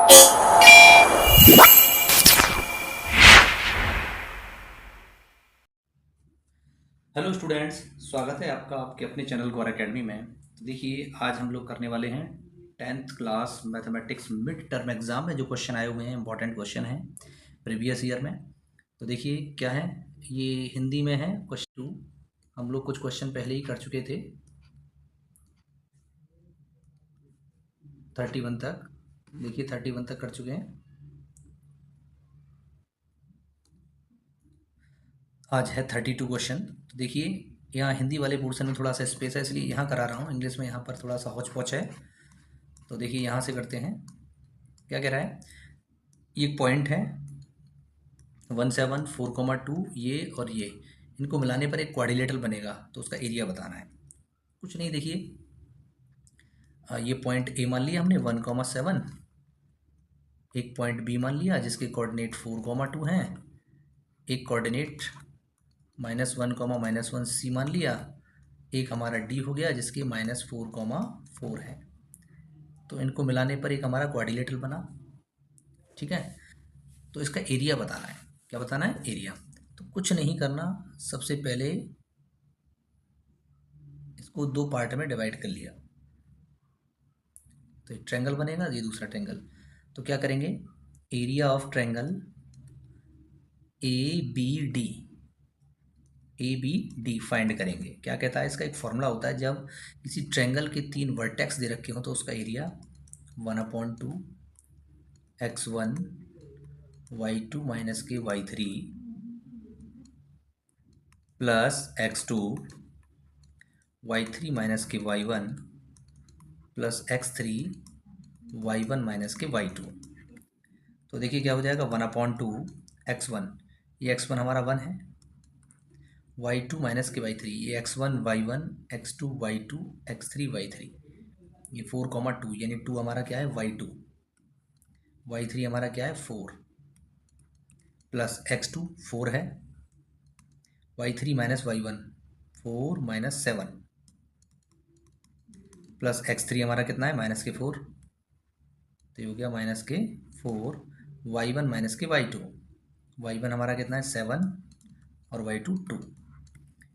Hello students, स्वागत है आपका आपके अपने चैनल गौर एकेडमी में। तो देखिए, आज हम लोग करने वाले हैं 10th class mathematics mid term exam में जो क्वेश्चन आए हुए हैं, इंपॉर्टेंट क्वेश्चन हैं प्रीवियस ईयर में। तो देखिए क्या है, ये हिंदी में है क्वेश्चन 2। हम लोग कुछ क्वेश्चन पहले ही कर चुके थे 31 तक। देखिए 31 तक कर चुके हैं, आज है 32 क्वेश्चन। तो देखिए यहाँ हिंदी वाले पोर्शन में थोड़ा सा स्पेस है, इसलिए यहाँ करा रहा हूँ। इंग्लिश में यहाँ पर थोड़ा सा हौच पौच है। तो देखिए यहाँ से करते हैं। क्या कह रहा है, ये एक पॉइंट है 174,2, ये और ये, इनको मिलाने पर एक क्वाड्रिलेटरल बनेगा, तो उसका एरिया बताना है। कुछ नहीं, देखिए ये पॉइंट ए मान लिया हमने 1,7, एक पॉइंट बी मान लिया जिसके कोऑर्डिनेट 4,2 हैं, एक कोऑर्डिनेट -1, -1 सी मान लिया, एक हमारा डी हो गया जिसके -4,4 है। तो इनको मिलाने पर एक हमारा क्वाड्रिलेटरल बना। ठीक है, तो इसका एरिया बताना है। क्या बताना है? एरिया। तो कुछ नहीं करना, सबसे पहले इसको दो पार्ट में डिवाइड कर लिया, तो एक ट्रायंगल बनेगा, ये दूसरा ट्रायंगल। तो क्या करेंगे, area of triangle ABD, ABD find करेंगे। क्या कहता है, इसका एक फॉर्मूला होता है, जब किसी ट्रायंगल के 3 वर्टेक्स दे रखे हो तो उसका एरिया 1/2 x1 y2 माइनस के y3 plus x2 y3 minus के y1 plus x3 y1 minus के y2। तो देखिए क्या हो जाएगा, 1/2 x1, ये x1 हमारा 1 है, y2 माइनस के y3, ये x1 y1 x2 y2 x3 y3, ये 4,2, यानी 2 हमारा क्या है y2, y3 हमारा क्या है 4, प्लस x2 4 है, y3 minus y1 4 minus 7, plus x3 हमारा कितना है -4, तो ये हो गया -4, y1 माइनस के y2, y1 हमारा कितना है 7 और y2 2।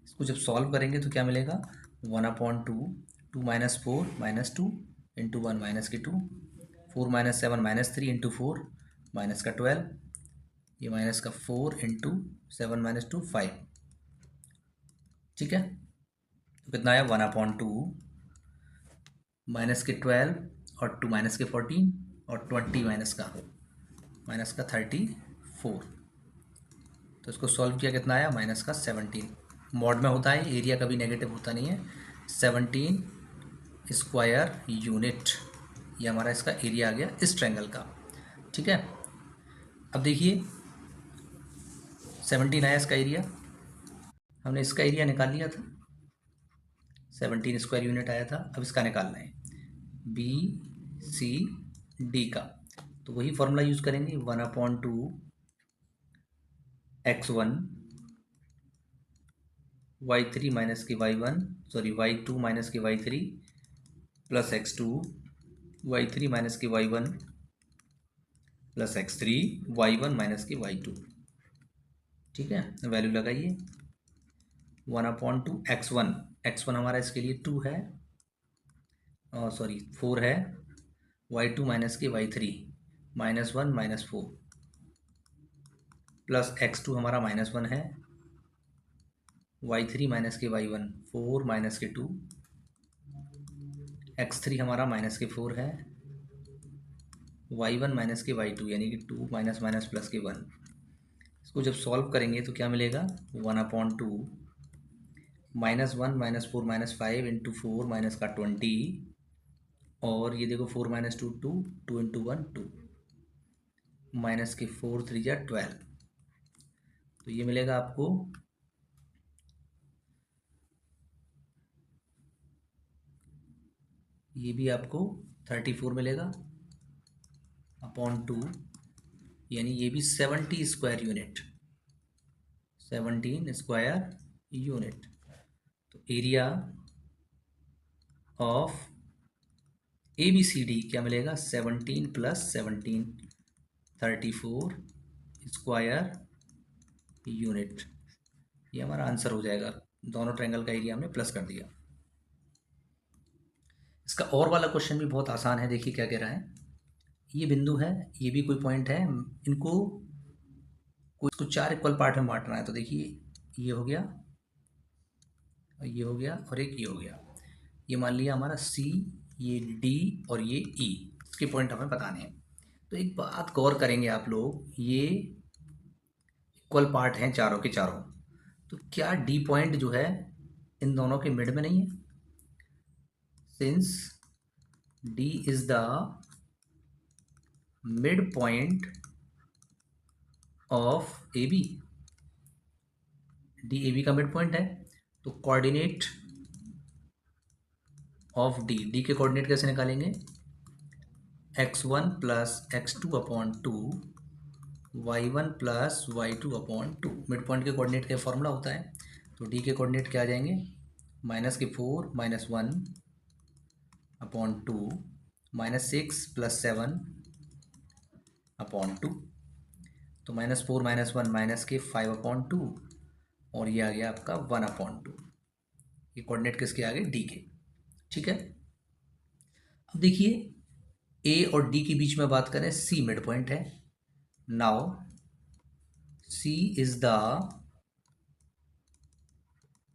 इसको जब सॉल्व करेंगे तो क्या मिलेगा, 1/2 2 माइनस 4 -2 इंटू 1 -2, 4 माइनस 7 -3 इंटू 4 -12, ये -4 इंटू 7 -2 5। ठीक है, तो कितना आया 1/2 -12 और 2 -14 और 20 -34। तो इसको सॉल्व किया, कितना आया -17। मॉड में होता है, एरिया कभी नेगेटिव होता नहीं है। 17 स्क्वायर यूनिट, ये हमारा इसका एरिया आ गया इस ट्रायंगल का। ठीक है, अब देखिए 17 आया इसका एरिया, हमने इसका एरिया निकाल लिया था, 17 स्क्वायर यूनिट आया था। अब इसका निकालना है BCD का, तो वही फॉर्मूला यूज़ करेंगे, 1/2 x1 y3 माइनस के y1 सॉरी y2 माइनस के y3 plus x2 y3 minus के y1 plus x3 y1 minus के y2। ठीक है, वैल्यू लगाइए, 1/2 x1 हमारा इसके लिए 2 है, सॉरी 4 है, y2 माइनस के y3 -1 -4 प्लस x2 हमारा -1 है, y3 माइनस के y1 4 माइनस के 2, x3 हमारा -4 है, y1 माइनस के y2 यानी कि 2 माइनस माइनस प्लस के 1। इसको जब सॉल्व करेंगे तो क्या मिलेगा, 1/2 -1 -4 -5 इंटू 4 माइनस का 20, और ये देखो 4 -2 2, 2 इंटू 1 2, माइनस के 4 3 या 12, तो ये मिलेगा आपको ये भी आपको 34 मिलेगा अपॉन 2, यानी ये भी 70 स्क्वायर यूनिट, 17 स्क्वायर यूनिट। तो एरिया ऑफ ABCD क्या मिलेगा 17 + 17 34 स्क्वायर यूनिट। ये हमारा आंसर हो जाएगा। दोनों ट्रायंगल का एरिया हमने प्लस कर दिया। इसका और वाला क्वेश्चन भी बहुत आसान है। देखिए क्या कह रहा है। ये बिंदु है, ये भी कोई पॉइंट है, इनको कुछ 4 इक्वल पार्ट में बांटना है। तो देखिए ये हो गया, ये हो गया और एक ये हो गया। ये मान लिया हमारा C, ये D और ये E। इसके पॉइंट हमें बताने हैं। तो एक बात गौर करेंगे आप लोग, ये इक्वल पार्ट हैं चारों के चारों। तो क्या D पॉइंट जो है इन दोनों के मिड में नहीं है? Since D is the mid point of AB, D AB का मिड पॉइंट है। तो कोऑर्डिनेट ऑफ D के कोऑर्डिनेट कैसे निकालेंगे? x1 + x2/2 y1 + y2/2। Mid point के कोऑर्डिनेट का फॉर्मूला होता है। तो D के कोऑर्डिनेट क्या आ जाएंगे? -4 - 1/2 -6 + 7/2। तो -4 - 1 -5/2 और ये आ गया आपका 1/2। ये कोऑर्डिनेट किसके आ गए? D के। ठीक है। अब देखिए A और D के बीच में बात करें, C मिड पॉइंट है। Now C is the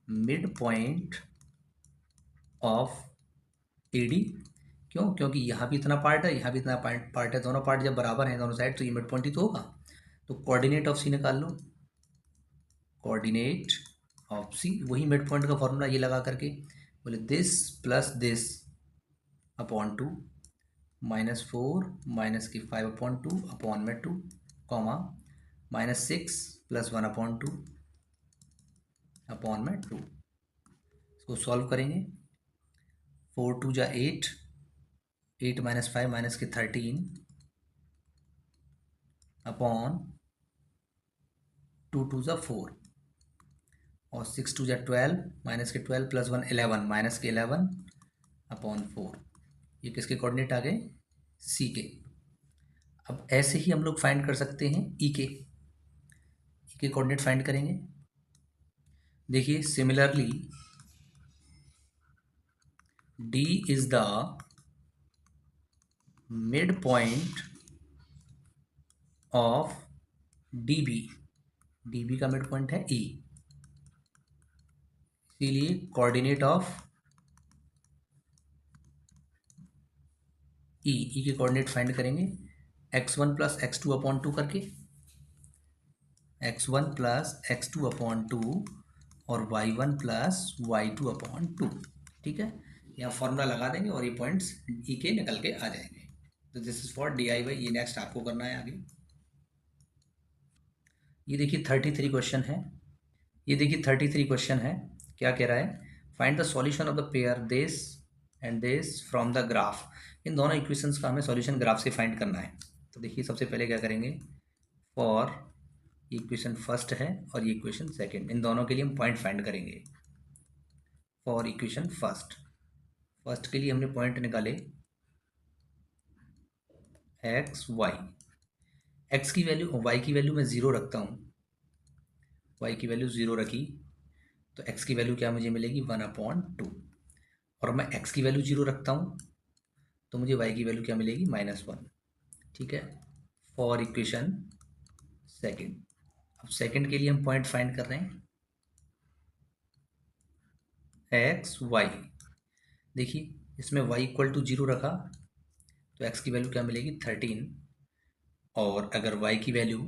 mid point of AD। क्यों? क्योंकि यहाँ भी इतना पार्ट है, यहाँ भी इतना पार्ट है। दोनों पार्ट जब बराबर हैं दोनों साइड, तो ये मिड पॉइंट ही तो होगा। तो कोऑर्डिनेट ऑफ C निकाल लो। कोऑर्डिनेट ऑफ C, वही मिड पॉइंट का फॉर्मूला ये लगा करके बोले दिस प्लस दिस (2) -4 -5/2 कॉमा -6 + 1/2 इसको सॉल्व करेंगे। 4 × 2 = 8, 8 - 5 -13 2 × 2 = 4 और 6 × 2 = 12 -12 + 1 11 -11/4। ये किसके कोऑर्डिनेट आ गए? C के। अब ऐसे ही हम लोग फाइंड कर सकते हैं E के। E के कोऑर्डिनेट फाइंड करेंगे। देखिए similarly D is the mid point of DB। DB का मिड पॉइंट है E, इसीलिए कोऑर्डिनेट ऑफ E के कोऑर्डिनेट फाइंड करेंगे x1 + x2/2 करके, x1 + x2/2 और y1 + y2/2। ठीक है। यहाँ फॉर्मूला लगा देंगे और ये पॉइंट्स E के निकल के आ जाएंगे। तो दिस इज फॉर DIY। ये नेक्स्ट आपको करना है आगे। ये देखिए 33 क्वेश्चन है। ये देखिए 33 क्वेश्चन है। क्या कह रहा है? Find the solution of the pair this and this from the graph. इन दोनों इक्वेशंस का हमें सॉल्यूशन ग्राफ से फाइंड करना है। तो देखिए सबसे पहले क्या करेंगे, फॉर इक्वेशन फर्स्ट है और ये इक्वेशन सेकंड, इन दोनों के लिए हम पॉइंट फाइंड करेंगे। फॉर इक्वेशन फर्स्ट के लिए हमने पॉइंट निकाले x y। x की वैल्यू, y की वैल्यू मैं 0 रखता हूँ। y की वैल्यू 0 रखी तो x की वैल्यू क्या मुझे मिलेगी? 1/2। और मैं x की वैल्यू 0 रखता हूँ तो मुझे y की वैल्यू क्या मिलेगी? -1। ठीक है। फॉर इक्वेशन सेकंड, अब सेकंड के लिए हम पॉइंट फाइंड कर रहे हैं x y। देखिए इसमें y = 0 रखा तो x की वैल्यू क्या मिलेगी? 13। और अगर y की वैल्यू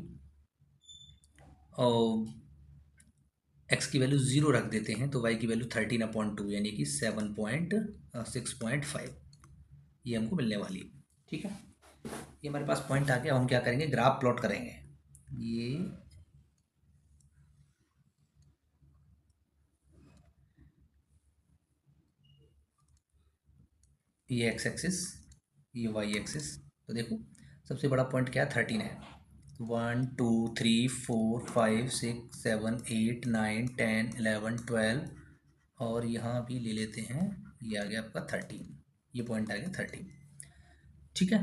x की वैल्यू 0 रख देते हैं तो y की वैल्यू 13/2 यानी कि 6.5 ये हमको मिलने वाली है। ठीक है। ये हमारे पास पॉइंट आ गया। हम क्या करेंगे? ग्राफ प्लॉट करेंगे। ये एक्स एक्सिस, ये वाई एक्सिस। तो देखो सबसे बड़ा पॉइंट क्या है? 13 है। 1 2 3 4 5 6 7 8 9 10 11 12 और यहाँ भी ले लेते हैं। ये आ गया आपका 13, ये पॉइंट आ गया 13। ठीक है,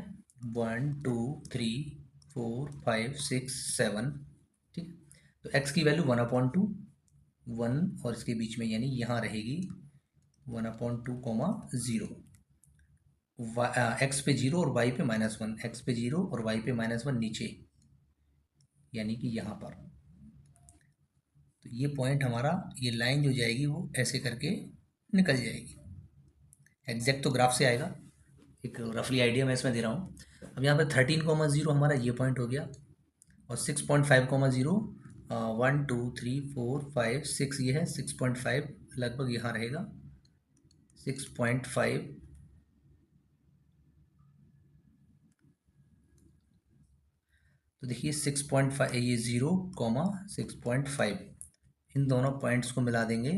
1 2 3 4 5 6 7, ठीक। तो x की वैल्यू 1/2, 1 और इसके बीच में यानी यहाँ रहेगी 1/2, 0। एक्स पे 0 और y पे -1, एक्स पे 0 और y पे -1 नीचे, यानी कि यहाँ पर। तो ये पॉइंट हमारा, ये लाइन जो जाएगी वो ऐसे करके निकल जाएगी। एग्जैक्ट तो ग्राफ से आएगा, एक रफली आइडिया मैं इसमें दे रहा हूँ। अब यहाँ पे 13,0 हमारा ये पॉइंट हो गया, और 6.5,0, 1 2 3 4 5 6, ये है 6.5, लगभग यहाँ रहेगा 6.5। तो देखिए 6.5, ये 0,6.5, इन दोनों पॉइंट्स को मिला देंगे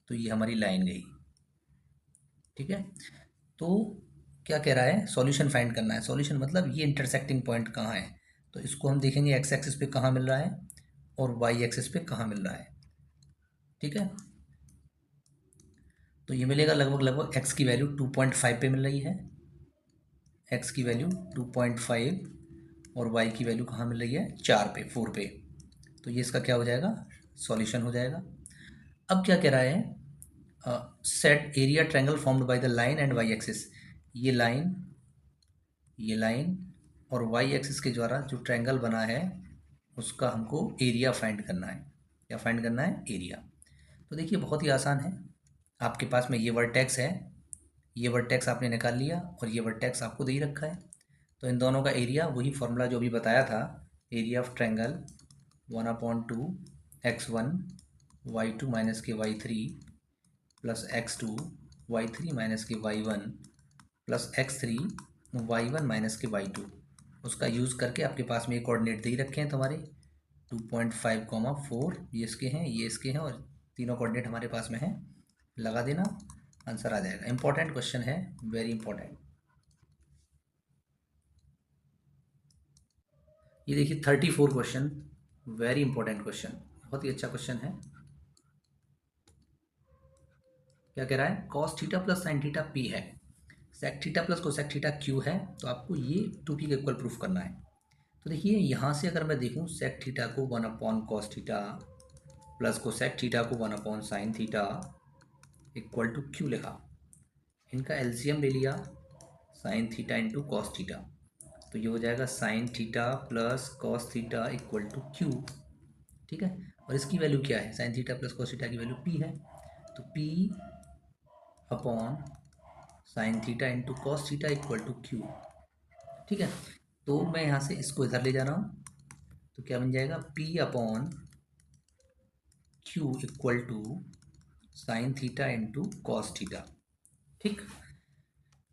तो ये हमारी लाइन गई। ठीक है, तो क्या कह रहा है, सॉल्यूशन फाइंड करना है। सॉल्यूशन मतलब ये इंटरसेक्टिंग पॉइंट कहाँ है, तो इसको हम देखेंगे एक्स एक्सिस पे कहाँ मिल रहा है और वाई एक्सिस पे कहाँ मिल रहा है। ठीक है, तो ये मिलेगा लगभग एक्स की वैल्यू 2.5 पे मिल रही है, एक्स की वैल्यू 2.5, और वाई की वैल्यू कहाँ मिल रही है, 4 पे। तो ये इसका क्या हो जाएगा, सॉल्यूशन हो जाएगा। अब क्या कह रहा है, set area triangle formed by the line and Y axis. ये लाइन, ये लाइन और वाई एक्सिस के द्वारा जो ट्रायंगल बना है उसका हमको एरिया फाइंड करना है। क्या फाइंड करना है, एरिया। तो देखिए बहुत ही आसान है, आपके पास में ये वर्टेक्स है, ये वर्टेक्स आपने निकाल लिया और ये वर्टेक्स आपको दे ही रखा है। तो इन दोनों का एरिया, वही फॉर्मूला जो भी बताया था, area of triangle 1/2 x1 y2 minus के y3 plus x2 y3 minus के y1 plus x3 y1 minus के y2, उसका यूज़ करके आपके पास में ये कोऑर्डिनेट दे ही रखे हैं तुम्हारे 2.5, 4, ये इसके हैं, ये इसके हैं, और तीनों कोऑर्डिनेट हमारे पास में हैं। लगा देना, आंसर आ जाएगा। इंपॉर्टेंट क्वेश्चन है, वेरी इंपॉर्टेंट। ये देखिए 34 क्वेश्चन, वेरी इंपॉर्टेंट क्वेश्चन, बहुत ही अच्छा क्वेश्चन है। क्या कह रहा है, cos theta plus sine theta P है, sec theta plus cosec theta Q है, तो आपको ये 2p का इक्वल प्रूफ करना है। तो देखिए यहाँ से अगर मैं देखूँ, सेक थीटा को 1/cos theta plus cosec theta को 1/sin theta equal to Q लिखा, इनका एलसीएम ले लिया, sine theta into cos theta, तो ये हो जाएगा sine theta plus cos theta equal to Q. ठीक है, और इसकी वैल्यू क्या है, sine theta plus cos theta की वैल्यू पी है, तो P upon sine theta into cos theta equal to Q. ठीक है, तो मैं यहाँ से इसको इधर ले जा रहा हूँ, तो क्या बन जाएगा, P upon Q equal to sine theta into cos theta. ठीक,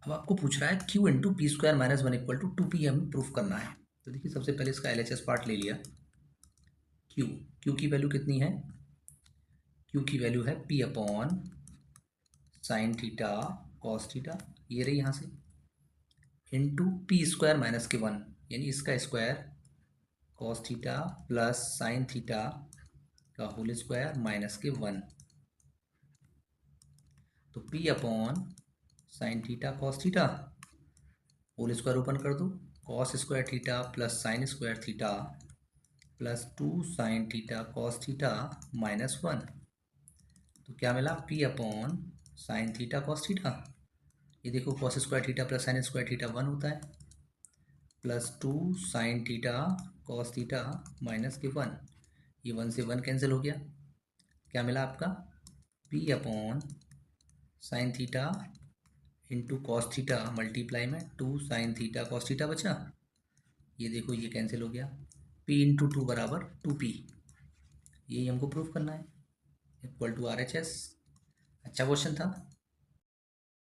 अब आपको पूछ रहा है Q into P square minus 1 equal to 2p हमें प्रूफ करना है। तो देखिए सबसे पहले इसका एलएचएस पार्ट ले लिया, क्यू, क्यू की वैल्यू कितनी है, क्यू की वैल्यू है P upon sine theta cos theta, ये रही यहाँ से, इंटू पी स्क्वायर माइनस के 1, यानी इसका square cos theta plus sine theta का होल स्क्वायर माइनस के 1, तो P upon sine theta cos theta whole square open कर दो, cos square theta plus sine square theta plus 2 sine theta cos theta minus 1, तो क्या मिला, P upon sine theta cos theta, ये देखो cos square theta plus sine square theta 1 होता है, plus 2 sine theta cos theta minus के 1, ये 1 से 1 कैंसिल हो गया, क्या मिला आपका, P upon sine theta into cos theta multiply में 2 साइन थीटा कॉस थीटा बचा, ये देखो ये कैंसिल हो गया, p इंटू 2 बराबर 2p, यही हमको प्रूफ करना है, इक्वल टू RHS। अच्छा क्वेश्चन था।